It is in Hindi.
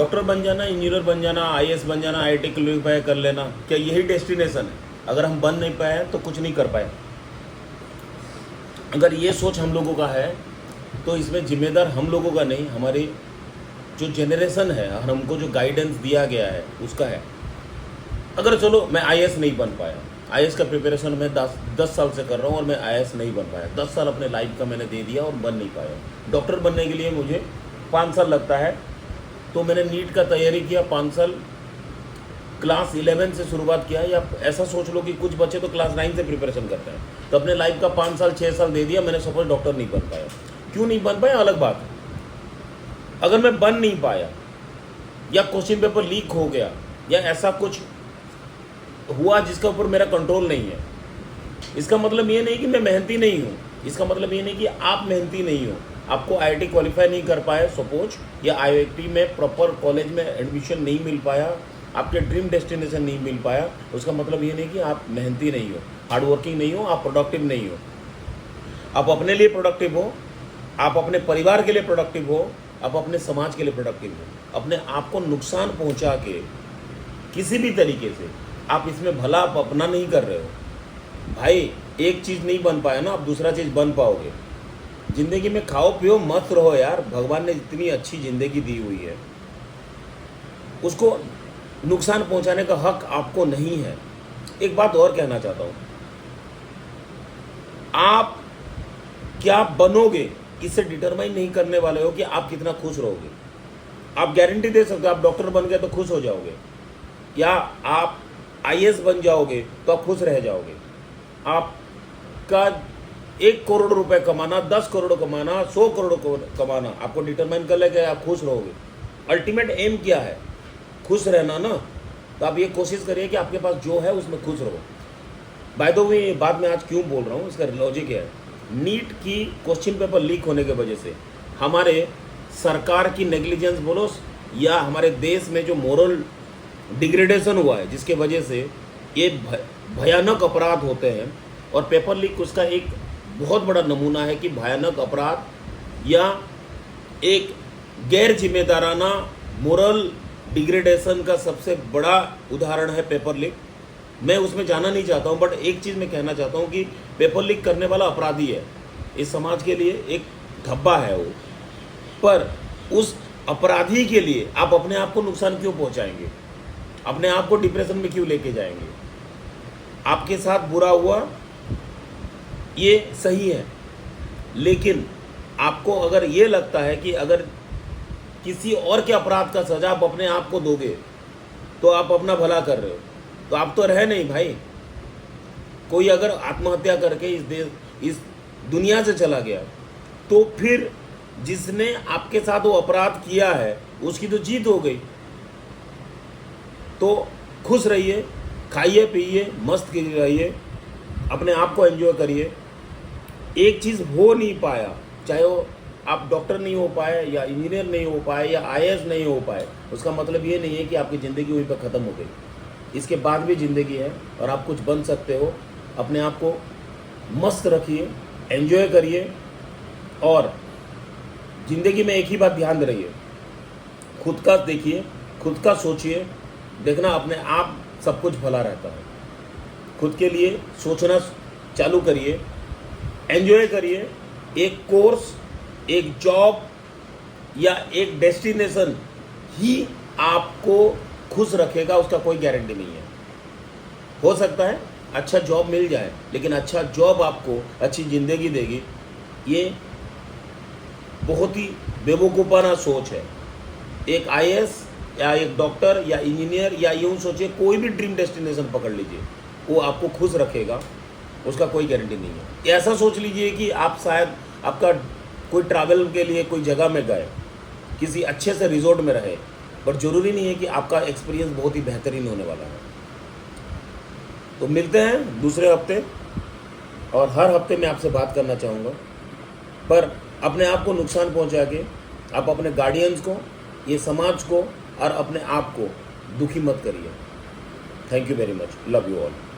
डॉक्टर बन जाना, इंजीनियर बन जाना, आईएएस बन जाना, आईआईटी क्वालिफाई कर लेना, क्या यही डेस्टिनेशन है? अगर हम बन नहीं पाए तो कुछ नहीं कर पाए। अगर ये सोच हम लोगों का है तो इसमें जिम्मेदार हम लोगों का नहीं, हमारी जो जनरेशन है और हमको जो गाइडेंस दिया गया है उसका है। अगर चलो मैं आईएएस नहीं बन पाया, आईएएस का प्रिपरेशन मैं 10 साल से कर रहा हूँ और मैं आईएएस नहीं बन पाया, 10 साल अपने लाइफ का मैंने दे दिया और बन नहीं पाया। डॉक्टर बनने के लिए मुझे 5 साल लगता है, तो मैंने नीट का तैयारी किया 5 साल, क्लास 11 से शुरुआत किया। या ऐसा सोच लो कि कुछ बच्चे तो क्लास 9 से प्रिपरेशन करते हैं, तो अपने लाइफ का 5 साल 6 साल दे दिया मैंने, सपोज डॉक्टर नहीं बन पाया। क्यों नहीं बन पाया अलग बात है। अगर मैं बन नहीं पाया या क्वेश्चन पेपर लीक हो गया या ऐसा कुछ हुआ जिसका ऊपर मेरा कंट्रोल नहीं है, इसका मतलब ये नहीं कि मैं मेहनती नहीं हूँ, इसका मतलब ये नहीं कि आप मेहनती नहीं हो। आपको आईआईटी क्वालिफाई नहीं कर पाए सपोज, या आईआईटी में प्रॉपर कॉलेज में एडमिशन नहीं मिल पाया, आपके ड्रीम डेस्टिनेशन नहीं मिल पाया, उसका मतलब ये नहीं कि आप मेहनती नहीं हो, हार्ड वर्किंग नहीं हो, आप प्रोडक्टिव नहीं हो। आप अपने लिए प्रोडक्टिव हो, आप अपने परिवार के लिए प्रोडक्टिव हो, आप अपने समाज के लिए प्रोडक्टिव हो। अपने आप को नुकसान पहुंचा के किसी भी तरीके से आप इसमें भला आप अपना नहीं कर रहे हो। भाई एक चीज़ नहीं बन पाया ना, आप दूसरा चीज़ बन पाओगे। ज़िंदगी में खाओ पियो मस्त रहो यार, भगवान ने इतनी अच्छी ज़िंदगी दी हुई है, उसको नुकसान पहुंचाने का हक आपको नहीं है। एक बात और कहना चाहता हूँ, आप क्या बनोगे इससे डिटरमाइन नहीं करने वाले हो कि आप कितना खुश रहोगे। आप गारंटी दे सकते हो आप डॉक्टर बन गए तो खुश हो जाओगे, या आप आईएएस बन जाओगे तो आप खुश रह जाओगे। आपका 1 करोड़ रुपए कमाना, 10 करोड़ कमाना, 100 करोड़ कमाना आपको डिटरमाइन कर लेगा आप खुश रहोगे। अल्टीमेट एम क्या है? खुश रहना ना। तो आप ये कोशिश करिए कि आपके पास जो है उसमें खुश रहो। बाय द वे बात मैं आज क्यों बोल रहा हूँ, इसका लॉजिक है, नीट की क्वेश्चन पेपर लीक होने की वजह से हमारे सरकार की नेग्लिजेंस बोलो या हमारे देश में जो मोरल डिग्रेडेशन हुआ है, जिसके वजह से ये भयानक अपराध होते हैं। और पेपर लीक उसका एक बहुत बड़ा नमूना है कि भयानक अपराध या एक गैर जिम्मेदाराना मोरल डिग्रेडेशन का सबसे बड़ा उदाहरण है पेपर लीक। मैं उसमें जाना नहीं चाहता हूँ, बट एक चीज़ मैं कहना चाहता हूँ कि पेपर लीक करने वाला अपराधी है, इस समाज के लिए एक धब्बा है वो। पर उस अपराधी के लिए आप अपने आप को नुकसान क्यों पहुँचाएंगे? अपने आप को डिप्रेशन में क्यों लेके जाएंगे? आपके साथ बुरा हुआ ये सही है, लेकिन आपको अगर ये लगता है कि अगर किसी और के अपराध का सजा आप अपने आप को दोगे तो आप अपना भला कर रहे हो, तो आप तो रहे नहीं भाई। कोई अगर आत्महत्या करके इस दुनिया से चला गया तो फिर जिसने आपके साथ वो अपराध किया है उसकी तो जीत हो गई। तो खुश रहिए, खाइए पिइए, मस्त रहिए, अपने आप को एंजॉय करिए। एक चीज़ हो नहीं पाया, चाहे वो आप डॉक्टर नहीं हो पाए या इंजीनियर नहीं हो पाए या आईएएस नहीं हो पाए, उसका मतलब ये नहीं है कि आपकी ज़िंदगी वहीं पर ख़त्म हो गई। इसके बाद भी ज़िंदगी है और आप कुछ बन सकते हो। अपने आप को मस्त रखिए, एंजॉय करिए, और ज़िंदगी में एक ही बात ध्यान रखिए, खुद का देखिए, खुद का सोचिए, देखना अपने आप सब कुछ भला रहता है। खुद के लिए सोचना चालू करिए, एंजॉय करिए। एक कोर्स, एक जॉब या एक डेस्टिनेशन ही आपको खुश रखेगा, उसका कोई गारंटी नहीं है। हो सकता है अच्छा जॉब मिल जाए, लेकिन अच्छा जॉब आपको अच्छी ज़िंदगी देगी, ये बहुत ही बेवकूफ़ाना सोच है। एक आईएएस या एक डॉक्टर या इंजीनियर, या यूँ सोचिए कोई भी ड्रीम डेस्टिनेशन पकड़ लीजिए, वो आपको खुश रखेगा, उसका कोई गारंटी नहीं है। ऐसा सोच लीजिए कि आप शायद आपका कोई ट्रैवल के लिए कोई जगह में गए, किसी अच्छे से रिजॉर्ट में रहे, बट ज़रूरी नहीं है कि आपका एक्सपीरियंस बहुत ही बेहतरीन होने वाला है। तो मिलते हैं दूसरे हफ्ते, और हर हफ्ते मैं आपसे बात करना चाहूँगा, पर अपने आप को नुकसान पहुँचा के आप अपने गार्डियंस को, ये समाज को और अपने आप को दुखी मत करिए। Thank you very much, love you all.